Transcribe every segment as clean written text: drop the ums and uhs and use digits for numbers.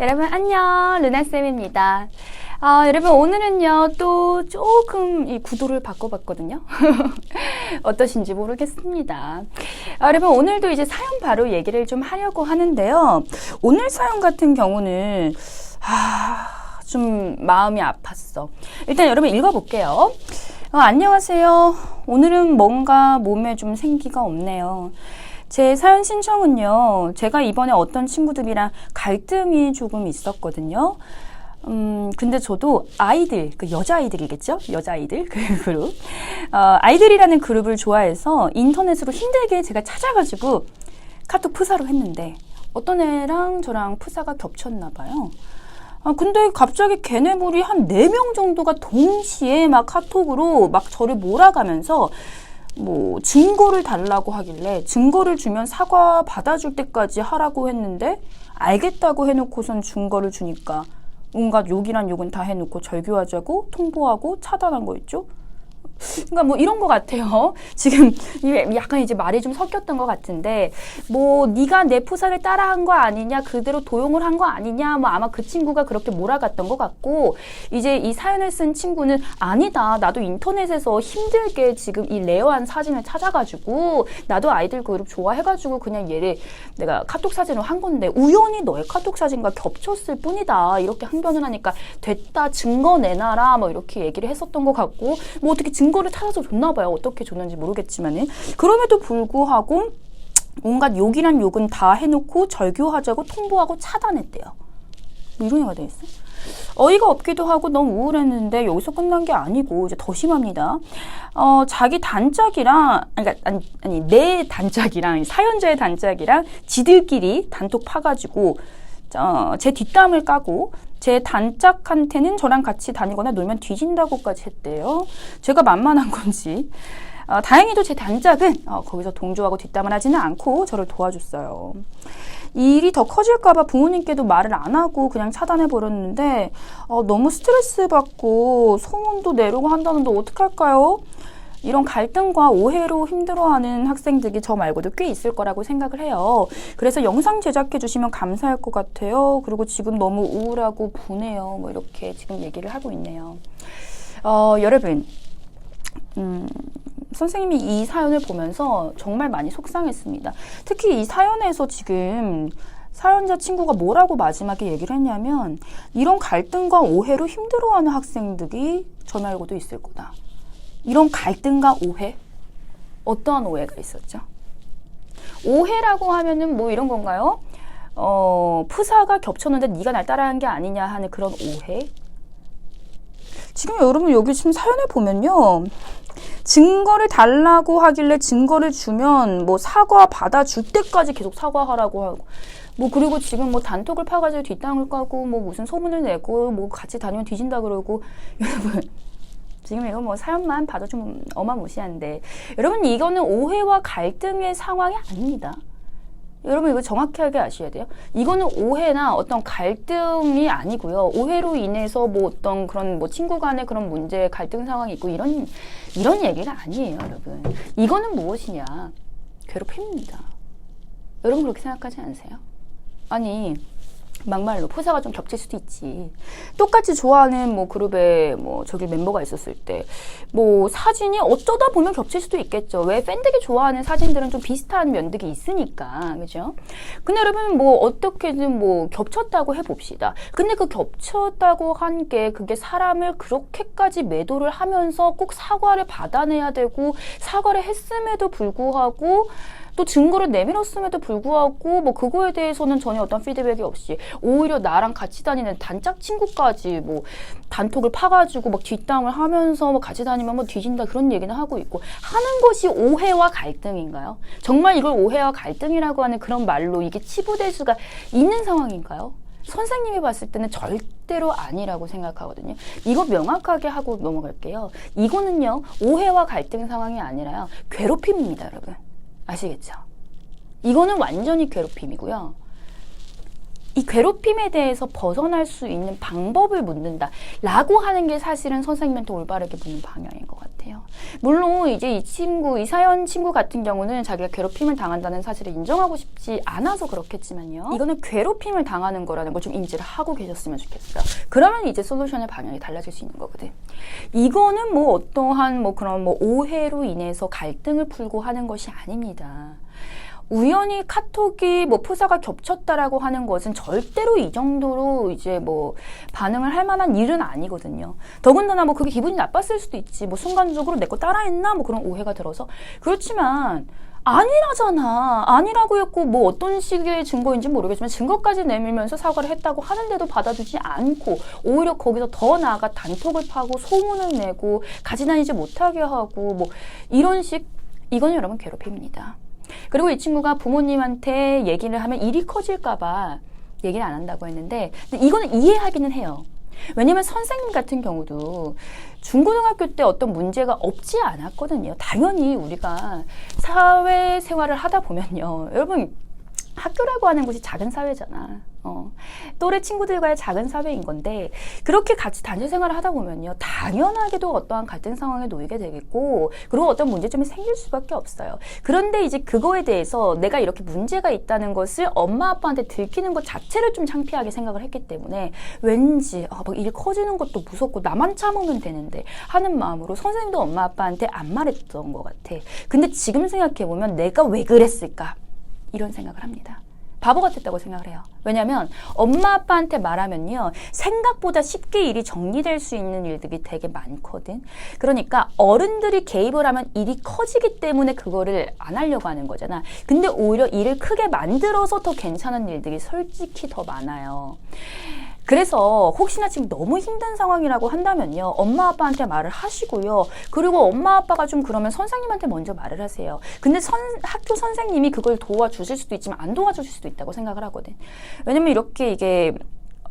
여러분 안녕, 루나쌤입니다. 여러분 오늘은요 또 조금 이 구도를 바꿔봤거든요. 어떠신지 모르겠습니다. 여러분 오늘도 이제 사연 바로 얘기를 좀 하려고 하는데요. 오늘 사연 같은 경우는 좀 마음이 아팠어. 일단 여러분 읽어볼게요. 안녕하세요. 오늘은 뭔가 몸에 좀 생기가 없네요. 제 사연 신청은요, 제가 이번에 어떤 친구들이랑 갈등이 조금 있었거든요. 근데 저도 아이들, 그 여자아이들이겠죠? 여자아이들, 그 그룹. 아이들이라는 그룹을 좋아해서 인터넷으로 힘들게 제가 찾아가지고 카톡 프사로 했는데, 어떤 애랑 저랑 프사가 겹쳤나 봐요. 근데 갑자기 걔네들이 한 4명 정도가 동시에 막 카톡으로 막 저를 몰아가면서 뭐 증거를 달라고 하길래 증거를 주면 사과 받아줄 때까지 하라고 했는데 알겠다고 해놓고선 증거를 주니까 온갖 욕이란 욕은 다 해놓고 절교하자고 통보하고 차단한 거 있죠? 그러니까 뭐 이런 것 같아요. 지금 약간 이제 말이 좀 섞였던 것 같은데 뭐 네가 내 프사를 따라한 거 아니냐, 그대로 도용을 한 거 아니냐, 뭐 아마 그 친구가 그렇게 몰아갔던 것 같고, 이제 이 사연을 쓴 친구는 아니다, 나도 인터넷에서 힘들게 지금 이 레어한 사진을 찾아가지고 나도 아이들 그룹 좋아해가지고 그냥 얘를 내가 카톡 사진을 한 건데 우연히 너의 카톡 사진과 겹쳤을 뿐이다, 이렇게 항변을 하니까 됐다, 증거 내놔라, 뭐 이렇게 얘기를 했었던 것 같고, 뭐 어떻게 증거를 찾아서 줬나 봐요. 어떻게 줬는지 모르겠지만은. 그럼에도 불구하고 온갖 욕이란 욕은 다 해놓고 절교하자고 통보하고 차단했대요. 이런 애가 돼 있어. 어이가 없기도 하고 너무 우울했는데 여기서 끝난 게 아니고 이제 더 심합니다. 자기 단짝이랑, 아니 내 단짝이랑 사연자의 단짝이랑 지들끼리 단톡 파가지고 제 뒷담을 까고 제 단짝한테는 저랑 같이 다니거나 놀면 뒤진다고까지 했대요. 제가 만만한 건지. 다행히도 제 단짝은 거기서 동조하고 뒷담을 하지는 않고 저를 도와줬어요. 이 일이 더 커질까봐 부모님께도 말을 안 하고 그냥 차단해버렸는데 너무 스트레스 받고 소문도 내려고 한다는데 어떡할까요? 이런 갈등과 오해로 힘들어하는 학생들이 저 말고도 꽤 있을 거라고 생각을 해요. 그래서 영상 제작해 주시면 감사할 것 같아요. 그리고 지금 너무 우울하고 분해요. 뭐 이렇게 지금 얘기를 하고 있네요. 여러분, 선생님이 이 사연을 보면서 정말 많이 속상했습니다. 특히 이 사연에서 지금 사연자 친구가 뭐라고 마지막에 얘기를 했냐면, 이런 갈등과 오해로 힘들어하는 학생들이 저 말고도 있을 거다. 이런 갈등과 오해? 어떠한 오해가 있었죠? 오해라고 하면은 뭐 이런 건가요? 프사가 겹쳤는데 네가 날 따라한 게 아니냐 하는 그런 오해? 지금 여러분 여기 지금 사연을 보면요, 증거를 달라고 하길래 증거를 주면 뭐 사과 받아줄 때까지 계속 사과하라고 하고, 뭐 그리고 지금 뭐 단톡을 파가지고 뒷땅을 까고 뭐 무슨 소문을 내고 뭐 같이 다니면 뒤진다 그러고, 여러분 지금 이거 뭐 사연만 봐도 좀 어마무시한데, 여러분 이거는 오해와 갈등의 상황이 아닙니다. 여러분 이거 정확하게 아셔야 돼요. 이거는 오해나 어떤 갈등이 아니고요. 오해로 인해서 뭐 어떤 그런 뭐 친구 간의 그런 문제, 갈등 상황이 있고 이런 얘기가 아니에요, 여러분. 이거는 무엇이냐? 괴롭힘입니다. 여러분 그렇게 생각하지 않으세요? 아니, 막말로 프사가 좀 겹칠 수도 있지. 똑같이 좋아하는 뭐 그룹에 뭐 저기 멤버가 있었을 때 뭐 사진이 어쩌다 보면 겹칠 수도 있겠죠. 왜 팬들이 좋아하는 사진들은 좀 비슷한 면들이 있으니까, 그죠? 근데 여러분 뭐 어떻게든 뭐 겹쳤다고 해봅시다. 근데 그 겹쳤다고 한 게 그게 사람을 그렇게까지 매도를 하면서 꼭 사과를 받아내야 되고, 사과를 했음에도 불구하고 또 증거를 내밀었음에도 불구하고 뭐 그거에 대해서는 전혀 어떤 피드백이 없이 오히려 나랑 같이 다니는 단짝 친구까지 뭐 단톡을 파가지고 막 뒷담을 하면서 뭐 같이 다니면 뭐 뒤진다, 그런 얘기는 하고 있고, 하는 것이 오해와 갈등인가요? 정말 이걸 오해와 갈등이라고 하는 그런 말로 이게 치부될 수가 있는 상황인가요? 선생님이 봤을 때는 절대로 아니라고 생각하거든요. 이거 명확하게 하고 넘어갈게요. 이거는요 오해와 갈등 상황이 아니라요 괴롭힘입니다, 여러분. 아시겠죠? 이거는 완전히 괴롭힘이고요. 이 괴롭힘에 대해서 벗어날 수 있는 방법을 묻는다 라고 하는 게 사실은 선생님한테 올바르게 묻는 방향인 것 같아요. 물론 이제 이 사연 친구 같은 경우는 자기가 괴롭힘을 당한다는 사실을 인정하고 싶지 않아서 그렇겠지만요. 이거는 괴롭힘을 당하는 거라는 걸 좀 인지를 하고 계셨으면 좋겠어요. 그러면 이제 솔루션의 방향이 달라질 수 있는 거거든. 이거는 뭐 어떠한 뭐 그런 뭐 오해로 인해서 갈등을 풀고 하는 것이 아닙니다. 우연히 카톡이 뭐 프사가 겹쳤다라고 하는 것은 절대로 이 정도로 이제 뭐 반응을 할 만한 일은 아니거든요. 더군다나 뭐 그게 기분이 나빴을 수도 있지. 뭐 순간적으로 내 거 따라했나? 뭐 그런 오해가 들어서. 그렇지만 아니라잖아. 아니라고 했고 뭐 어떤 식의 증거인지 모르겠지만 증거까지 내밀면서 사과를 했다고 하는데도 받아주지 않고 오히려 거기서 더 나아가 단톡을 파고 소문을 내고 가지 다니지 못하게 하고 뭐 이런 식 이거는 여러분 괴롭힘입니다. 그리고 이 친구가 부모님한테 얘기를 하면 일이 커질까봐 얘기를 안 한다고 했는데 근데 이거는 이해하기는 해요. 왜냐면 선생님 같은 경우도 중고등학교 때 어떤 문제가 없지 않았거든요. 당연히 우리가 사회생활을 하다 보면요. 여러분 학교라고 하는 곳이 작은 사회잖아. 또래 친구들과의 작은 사회인 건데 그렇게 같이 단체 생활을 하다 보면요. 당연하게도 어떠한 갈등 상황에 놓이게 되겠고 그리고 어떤 문제점이 생길 수밖에 없어요. 그런데 이제 그거에 대해서 내가 이렇게 문제가 있다는 것을 엄마 아빠한테 들키는 것 자체를 좀 창피하게 생각을 했기 때문에 왠지 막 일 커지는 것도 무섭고 나만 참으면 되는데 하는 마음으로 선생님도 엄마 아빠한테 안 말했던 것 같아. 근데 지금 생각해보면 내가 왜 그랬을까? 이런 생각을 합니다. 바보 같았다고 생각을 해요. 왜냐하면 엄마 아빠한테 말하면요. 생각보다 쉽게 일이 정리될 수 있는 일들이 되게 많거든. 그러니까 어른들이 개입을 하면 일이 커지기 때문에 그거를 안 하려고 하는 거잖아. 근데 오히려 일을 크게 만들어서 더 괜찮은 일들이 솔직히 더 많아요. 그래서 혹시나 지금 너무 힘든 상황이라고 한다면요. 엄마 아빠한테 말을 하시고요. 그리고 엄마 아빠가 좀 그러면 선생님한테 먼저 말을 하세요. 근데 학교 선생님이 그걸 도와주실 수도 있지만 안 도와주실 수도 있다고 생각을 하거든. 왜냐면 이렇게 이게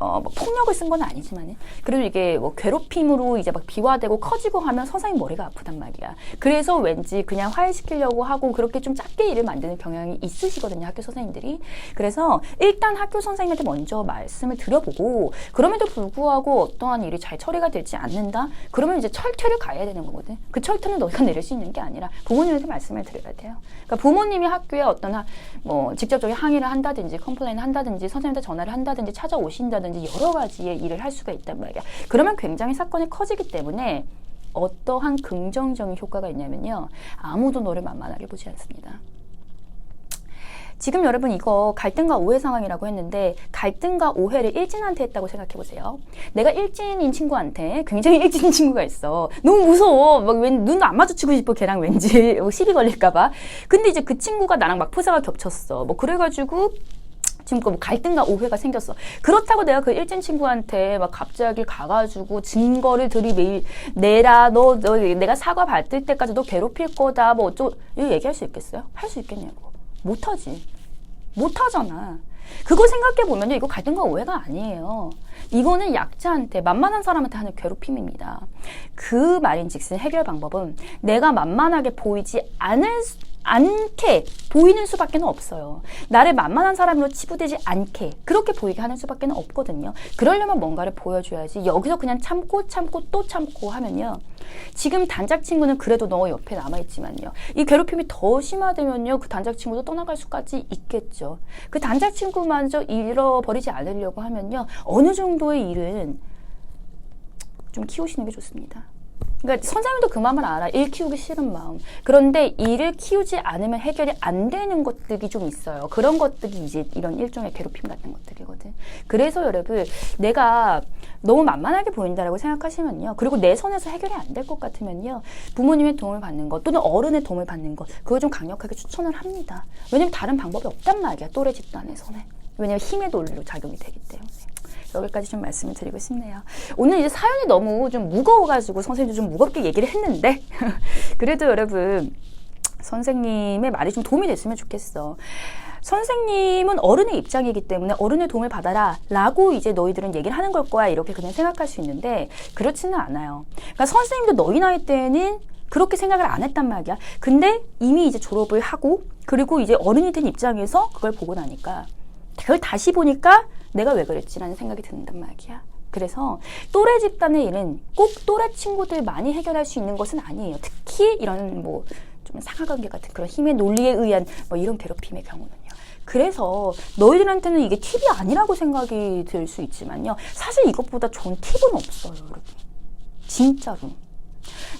뭐 폭력을 쓴 건 아니지만 그래도 이게 뭐 괴롭힘으로 이제 막 비화되고 커지고 하면 선생님 머리가 아프단 말이야. 그래서 왠지 그냥 화해시키려고 하고 그렇게 좀 작게 일을 만드는 경향이 있으시거든요. 학교 선생님들이. 그래서 일단 학교 선생님한테 먼저 말씀을 드려보고 그럼에도 불구하고 어떠한 일이 잘 처리가 되지 않는다? 그러면 이제 철퇴를 가야 되는 거거든. 그 철퇴는 너가 내릴 수 있는 게 아니라 부모님한테 말씀을 드려야 돼요. 그러니까 부모님이 학교에 어떤 뭐 직접적인 항의를 한다든지 컴플레인을 한다든지 선생님한테 전화를 한다든지 찾아오신다든지 여러 가지의 일을 할 수가 있단 말이야. 그러면 굉장히 사건이 커지기 때문에 어떠한 긍정적인 효과가 있냐면요. 아무도 너를 만만하게 보지 않습니다. 지금 여러분 이거 갈등과 오해 상황이라고 했는데 갈등과 오해를 일진한테 했다고 생각해 보세요. 내가 일진인 친구한테 굉장히 일진인 친구가 있어. 너무 무서워. 막 눈 안 마주치고 싶어. 걔랑 왠지 시비 걸릴까 봐. 근데 이제 그 친구가 나랑 막 프사가 겹쳤어. 뭐 그래가지고 지금 뭐 갈등과 오해가 생겼어. 그렇다고 내가 그 일진 친구한테 막 갑자기 가가지고 증거를 내라. 너 내가 사과 받을 때까지 너 괴롭힐 거다. 뭐 어쩌고 이거 얘기할 수 있겠어요? 할 수 있겠냐고. 못하지. 못하잖아. 그거 생각해보면요. 이거 갈등과 오해가 아니에요. 이거는 약자한테, 만만한 사람한테 하는 괴롭힘입니다. 그 말인즉슨 해결 방법은 내가 만만하게 보이지 않게 보이는 수밖에 없어요. 나를 만만한 사람으로 치부되지 않게 그렇게 보이게 하는 수밖에 없거든요. 그러려면 뭔가를 보여줘야지. 여기서 그냥 참고 또 참고 하면요. 지금 단짝 친구는 그래도 너 옆에 남아있지만요. 이 괴롭힘이 더 심화되면요. 그 단짝 친구도 떠나갈 수까지 있겠죠. 그 단짝 친구마저 잃어버리지 않으려고 하면요. 어느 정도의 일은 좀 키우시는 게 좋습니다. 그러니까 선생님도 그 마음을 알아. 일 키우기 싫은 마음. 그런데 일을 키우지 않으면 해결이 안 되는 것들이 좀 있어요. 그런 것들이 이제 이런 일종의 괴롭힘 같은 것들이거든. 그래서 여러분 내가 너무 만만하게 보인다라고 생각하시면요. 그리고 내 선에서 해결이 안 될 것 같으면요. 부모님의 도움을 받는 것 또는 어른의 도움을 받는 것 그거 좀 강력하게 추천을 합니다. 왜냐면 다른 방법이 없단 말이야. 또래 집단에서는. 왜냐면 힘의 논리로 작용이 되기 때문에. 여기까지 좀 말씀을 드리고 싶네요. 오늘 이제 사연이 너무 좀 무거워가지고 선생님도 좀 무겁게 얘기를 했는데 그래도 여러분 선생님의 말이 좀 도움이 됐으면 좋겠어. 선생님은 어른의 입장이기 때문에 어른의 도움을 받아라 라고 이제 너희들은 얘기를 하는 걸 거야 이렇게 그냥 생각할 수 있는데 그렇지는 않아요. 그러니까 선생님도 너희 나이 때는 그렇게 생각을 안 했단 말이야. 근데 이미 이제 졸업을 하고 그리고 이제 어른이 된 입장에서 그걸 보고 나니까 그걸 다시 보니까 내가 왜 그랬지라는 생각이 든단 말이야. 그래서 또래 집단의 일은 꼭 또래 친구들 많이 해결할 수 있는 것은 아니에요. 특히 이런 뭐 좀 상하관계 같은 그런 힘의 논리에 의한 뭐 이런 괴롭힘의 경우는요. 그래서 너희들한테는 이게 팁이 아니라고 생각이 들 수 있지만요. 사실 이것보다 좋은 팁은 없어요, 여러분. 진짜로.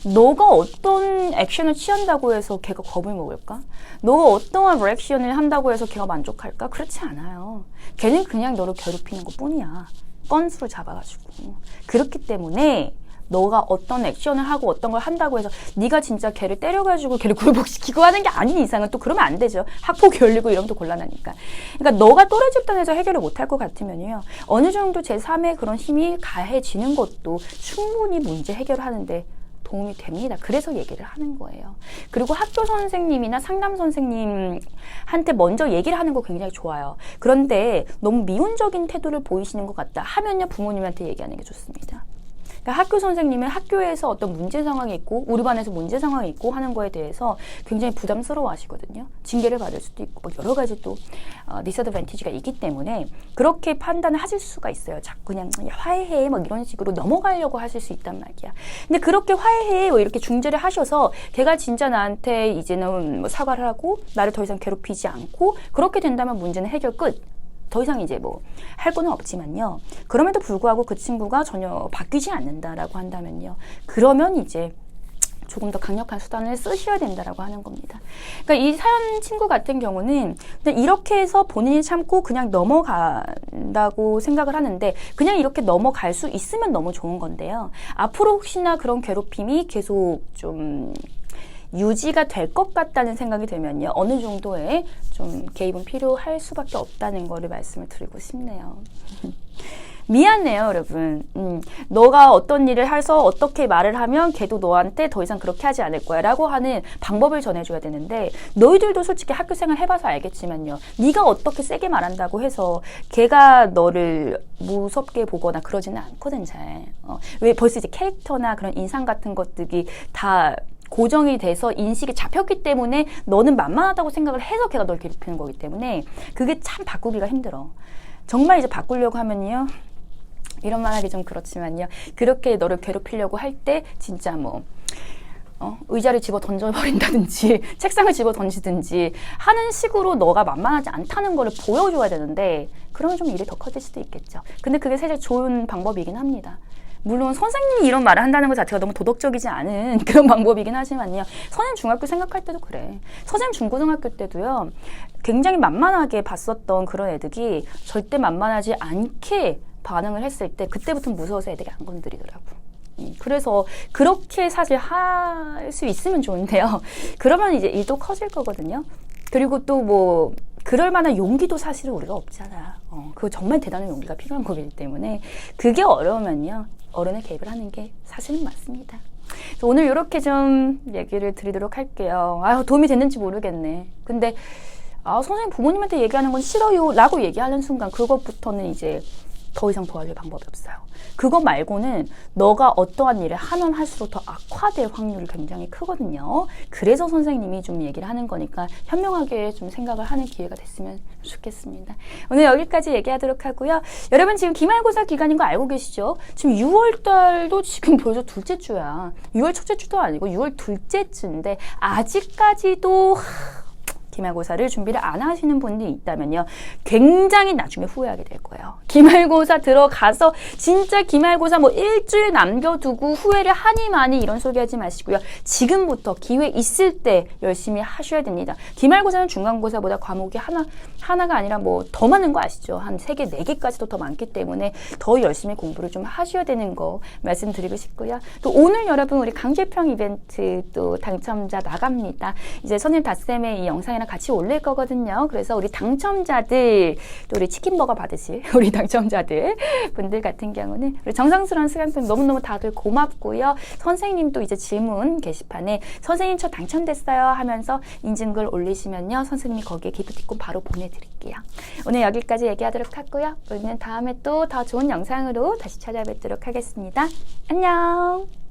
너가 어떤 액션을 취한다고 해서 걔가 겁을 먹을까? 너가 어떠한 리액션을 한다고 해서 걔가 만족할까? 그렇지 않아요. 걔는 그냥 너를 괴롭히는 것 뿐이야. 건수를 잡아가지고. 그렇기 때문에 너가 어떤 액션을 하고 어떤 걸 한다고 해서 네가 진짜 걔를 때려가지고 걔를 굴복시키고 하는 게 아닌 이상은 또 그러면 안 되죠. 학폭이 열리고 이러면 또 곤란하니까. 그러니까 너가 또래 집단에서 해결을 못할 것 같으면요. 어느 정도 제3의 그런 힘이 가해지는 것도 충분히 문제 해결하는데 도움이 됩니다. 그래서 얘기를 하는 거예요. 그리고 학교 선생님이나 상담 선생님한테 먼저 얘기를 하는 거 굉장히 좋아요. 그런데 너무 미온적인 태도를 보이시는 것 같다 하면요. 부모님한테 얘기하는 게 좋습니다. 그러니까 학교 선생님은 학교에서 어떤 문제 상황이 있고 우리 반에서 문제 상황이 있고 하는 거에 대해서 굉장히 부담스러워 하시거든요. 징계를 받을 수도 있고 뭐 여러 가지 또 디스어드밴티지가 있기 때문에 그렇게 판단을 하실 수가 있어요. 자꾸 그냥 화해해 뭐 이런 식으로 넘어가려고 하실 수 있단 말이야. 근데 그렇게 화해해 뭐 이렇게 중재를 하셔서 걔가 진짜 나한테 이제는 뭐 사과를 하고 나를 더 이상 괴롭히지 않고 그렇게 된다면 문제는 해결 끝. 더 이상 이제 뭐 할 거는 없지만요. 그럼에도 불구하고 그 친구가 전혀 바뀌지 않는다라고 한다면요. 그러면 이제 조금 더 강력한 수단을 쓰셔야 된다라고 하는 겁니다. 그러니까 이 사연 친구 같은 경우는 그냥 이렇게 해서 본인이 참고 그냥 넘어간다고 생각을 하는데 그냥 이렇게 넘어갈 수 있으면 너무 좋은 건데요. 앞으로 혹시나 그런 괴롭힘이 계속 좀 유지가 될 것 같다는 생각이 들면요. 어느 정도의 좀 개입은 필요할 수밖에 없다는 거를 말씀을 드리고 싶네요. 미안해요, 여러분. 너가 어떤 일을 해서 어떻게 말을 하면 걔도 너한테 더 이상 그렇게 하지 않을 거야 라고 하는 방법을 전해줘야 되는데 너희들도 솔직히 학교 생활 해봐서 알겠지만요. 네가 어떻게 세게 말한다고 해서 걔가 너를 무섭게 보거나 그러지는 않거든, 잘. 왜 벌써 이제 캐릭터나 그런 인상 같은 것들이 다 고정이 돼서 인식이 잡혔기 때문에 너는 만만하다고 생각을 해서 걔가 널 괴롭히는 거기 때문에 그게 참 바꾸기가 힘들어. 정말 이제 바꾸려고 하면요. 이런 말 하기 좀 그렇지만요. 그렇게 너를 괴롭히려고 할 때 진짜 뭐 의자를 집어 던져버린다든지 책상을 집어 던지든지 하는 식으로 너가 만만하지 않다는 거를 보여줘야 되는데 그러면 좀 일이 더 커질 수도 있겠죠. 근데 그게 사실 좋은 방법이긴 합니다. 물론 선생님이 이런 말을 한다는 것 자체가 너무 도덕적이지 않은 그런 방법이긴 하지만요. 선생님 중학교 생각할 때도 그래. 선생님 중고등학교 때도요. 굉장히 만만하게 봤었던 그런 애들이 절대 만만하지 않게 반응을 했을 때 그때부터 무서워서 애들이 안 건드리더라고. 그래서 그렇게 사실 할 수 있으면 좋은데요. 그러면 이제 일도 커질 거거든요. 그리고 또 뭐 그럴 만한 용기도 사실은 우리가 없잖아. 그거 정말 대단한 용기가 필요한 거기 때문에 그게 어려우면요. 어른의 개입을 하는 게 사실은 맞습니다. 그래서 오늘 이렇게 좀 얘기를 드리도록 할게요. 도움이 됐는지 모르겠네. 근데 선생님 부모님한테 얘기하는 건 싫어요 라고 얘기하는 순간 그것부터는 이제 더 이상 도와줄 방법이 없어요. 그거 말고는 너가 어떠한 일을 하면 할수록 더 악화될 확률이 굉장히 크거든요. 그래서 선생님이 좀 얘기를 하는 거니까 현명하게 좀 생각을 하는 기회가 됐으면 좋겠습니다. 오늘 여기까지 얘기하도록 하고요. 여러분 지금 기말고사 기간인 거 알고 계시죠? 지금 6월 달도 지금 벌써 둘째 주야. 6월 첫째 주도 아니고 6월 둘째 주인데 아직까지도 기말고사를 준비를 안 하시는 분들이 있다면요. 굉장히 나중에 후회하게 될 거예요. 기말고사 들어가서 진짜 기말고사 뭐 일주일 남겨두고 후회를 하니 많이 이런 소리 하지 마시고요. 지금부터 기회 있을 때 열심히 하셔야 됩니다. 기말고사는 중간고사보다 과목이 하나가 아니라 뭐 더 많은 거 아시죠? 한 3개, 4개까지도 더 많기 때문에 더 열심히 공부를 좀 하셔야 되는 거 말씀드리고 싶고요. 또 오늘 여러분 우리 강제평 이벤트 또 당첨자 나갑니다. 이제 선생님 닷쌤의 이 영상이랑 같이 올릴 거거든요. 그래서 우리 당첨자들, 또 우리 치킨버거 받으실 우리 당첨자들 분들 같은 경우는 우리 정성스러운 시간 좀 너무너무 다들 고맙고요. 선생님도 이제 질문 게시판에 선생님 저 당첨됐어요 하면서 인증글 올리시면요. 선생님이 거기에 기프티콘 바로 보내드릴게요. 오늘 여기까지 얘기하도록 하고요. 우리는 다음에 또 더 좋은 영상으로 다시 찾아뵙도록 하겠습니다. 안녕!